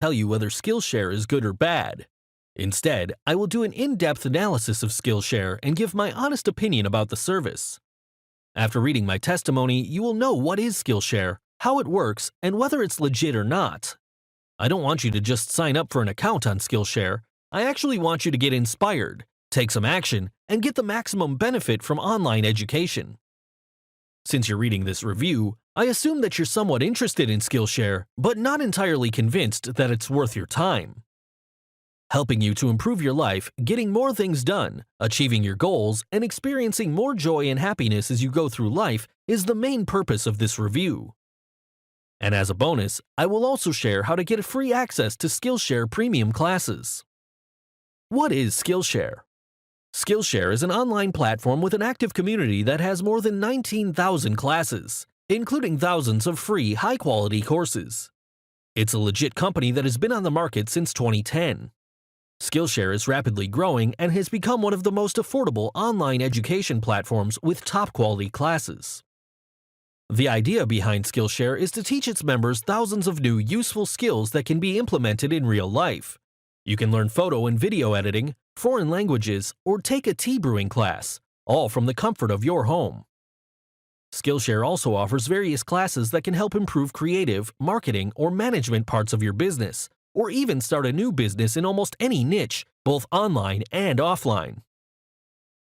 tell you whether Skillshare is good or bad. Instead, I will do an in-depth analysis of Skillshare and give my honest opinion about the service. After reading my testimony, you will know what is Skillshare, how it works, and whether it's legit or not. I don't want you to just sign up for an account on Skillshare. I actually want you to get inspired, take some action, and get the maximum benefit from online education. Since you're reading this review, I assume that you're somewhat interested in Skillshare, but not entirely convinced that it's worth your time. Helping you to improve your life, getting more things done, achieving your goals, and experiencing more joy and happiness as you go through life is the main purpose of this review. And as a bonus, I will also share how to get free access to Skillshare premium classes. What is Skillshare? Skillshare is an online platform with an active community that has more than 19,000 classes, including thousands of free, high-quality courses. It's a legit company that has been on the market since 2010. Skillshare is rapidly growing and has become one of the most affordable online education platforms with top-quality classes. The idea behind Skillshare is to teach its members thousands of new useful skills that can be implemented in real life. You can learn photo and video editing, foreign languages, or take a tea brewing class, all from the comfort of your home. Skillshare also offers various classes that can help improve creative, marketing, or management parts of your business, or even start a new business in almost any niche, both online and offline.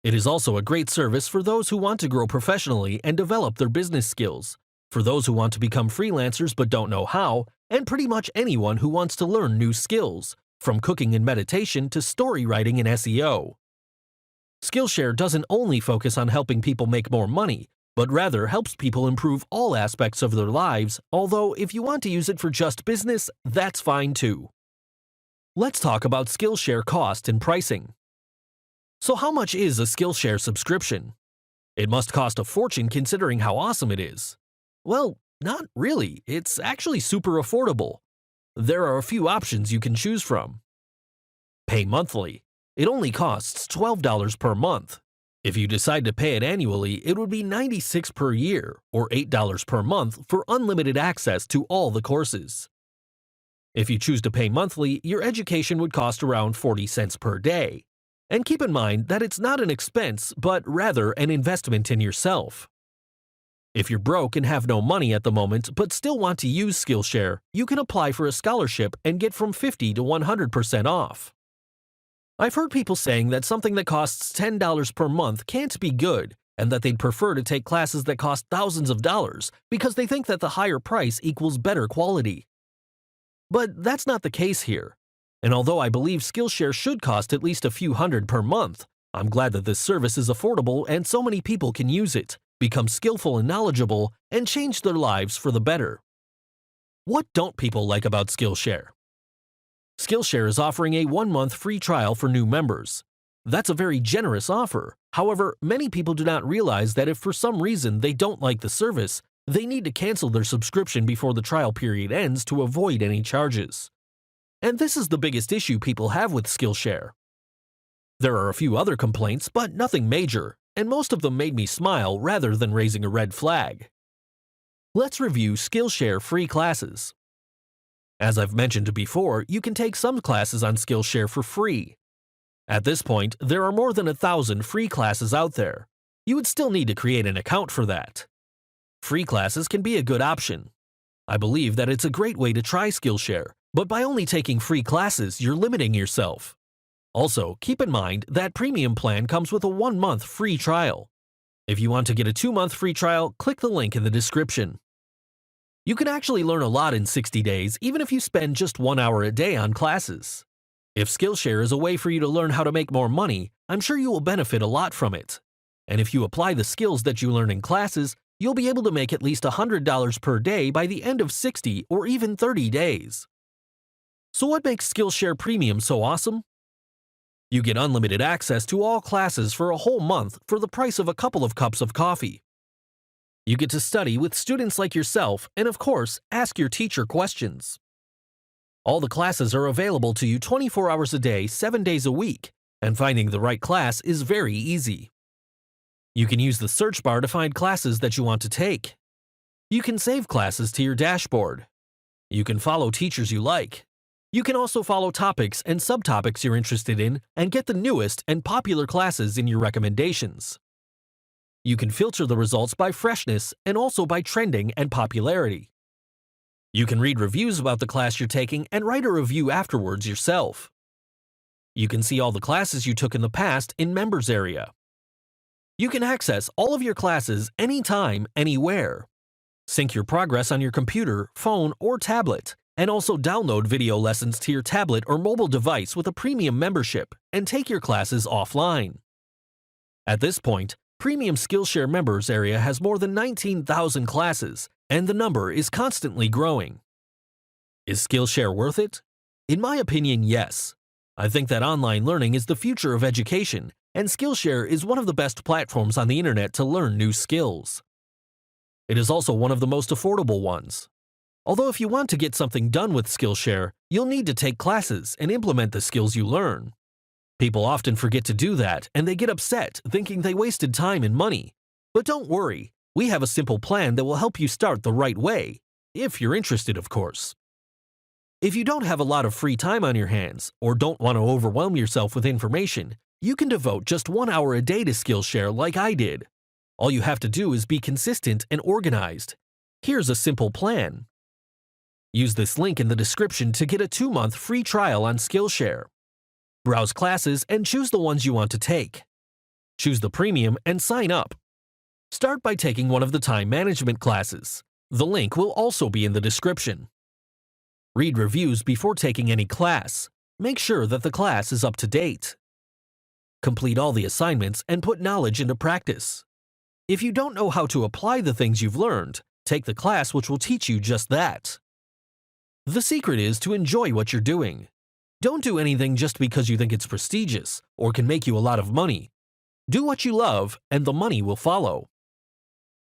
It is also a great service for those who want to grow professionally and develop their business skills, for those who want to become freelancers but don't know how, and pretty much anyone who wants to learn new skills, from cooking and meditation to story writing and SEO. Skillshare doesn't only focus on helping people make more money, but rather helps people improve all aspects of their lives, although if you want to use it for just business, that's fine too. Let's talk about Skillshare cost and pricing. So how much is a Skillshare subscription? It must cost a fortune considering how awesome it is. Well, not really. It's actually super affordable. There are a few options you can choose from. Pay monthly. It only costs $12 per month. If you decide to pay it annually, it would be $96 per year, or $8 per month for unlimited access to all the courses. If you choose to pay monthly, your education would cost around 40 cents per day. And keep in mind that it's not an expense, but rather an investment in yourself. If you're broke and have no money at the moment but still want to use Skillshare, you can apply for a scholarship and get from 50 to 100% off. I've heard people saying that something that costs $10 per month can't be good, and that they'd prefer to take classes that cost thousands of dollars because they think that the higher price equals better quality. But that's not the case here. And although I believe Skillshare should cost at least a few hundred per month, I'm glad that this service is affordable and so many people can use it, become skillful and knowledgeable, and change their lives for the better. What don't people like about Skillshare? Skillshare is offering a 1-month free trial for new members. That's a very generous offer. However, many people do not realize that if for some reason they don't like the service, they need to cancel their subscription before the trial period ends to avoid any charges. And this is the biggest issue people have with Skillshare. There are a few other complaints, but nothing major, and most of them made me smile rather than raising a red flag. Let's review Skillshare free classes. As I've mentioned before, you can take some classes on Skillshare for free. At this point, there are more than 1,000 free classes out there. You would still need to create an account for that. Free classes can be a good option. I believe that it's a great way to try Skillshare, but by only taking free classes, you're limiting yourself. Also, keep in mind that premium plan comes with a 1-month free trial. If you want to get a 2-month free trial, click the link in the description. You can actually learn a lot in 60 days, even if you spend just 1 hour a day on classes. If Skillshare is a way for you to learn how to make more money, I'm sure you will benefit a lot from it. And if you apply the skills that you learn in classes, you'll be able to make at least $100 per day by the end of 60 or even 30 days. So what makes Skillshare Premium so awesome? You get unlimited access to all classes for a whole month for the price of a couple of cups of coffee. You get to study with students like yourself and, of course, ask your teacher questions. All the classes are available to you 24 hours a day, 7 days a week, and finding the right class is very easy. You can use the search bar to find classes that you want to take. You can save classes to your dashboard. You can follow teachers you like. You can also follow topics and subtopics you're interested in and get the newest and popular classes in your recommendations. You can filter the results by freshness and also by trending and popularity. You can read reviews about the class you're taking and write a review afterwards yourself. You can see all the classes you took in the past in Members area. You can access all of your classes anytime, anywhere. Sync your progress on your computer, phone, or tablet, and also download video lessons to your tablet or mobile device with a premium membership and take your classes offline. At this point, Premium Skillshare Members area has more than 19,000 classes, and the number is constantly growing. Is Skillshare worth it? In my opinion, yes. I think that online learning is the future of education, and Skillshare is one of the best platforms on the internet to learn new skills. It is also one of the most affordable ones. Although if you want to get something done with Skillshare, you'll need to take classes and implement the skills you learn. People often forget to do that, and they get upset thinking they wasted time and money. But don't worry, we have a simple plan that will help you start the right way, if you're interested, of course. If you don't have a lot of free time on your hands, or don't want to overwhelm yourself with information, you can devote just 1 hour a day to Skillshare like I did. All you have to do is be consistent and organized. Here's a simple plan. Use this link in the description to get a 2-month free trial on Skillshare. Browse classes and choose the ones you want to take. Choose the premium and sign up. Start by taking one of the time management classes. The link will also be in the description. Read reviews before taking any class. Make sure that the class is up to date. Complete all the assignments and put knowledge into practice. If you don't know how to apply the things you've learned, take the class which will teach you just that. The secret is to enjoy what you're doing. Don't do anything just because you think it's prestigious or can make you a lot of money. Do what you love and the money will follow.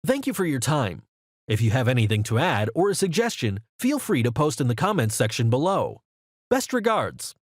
Thank you for your time. If you have anything to add or a suggestion, feel free to post in the comments section below. Best regards.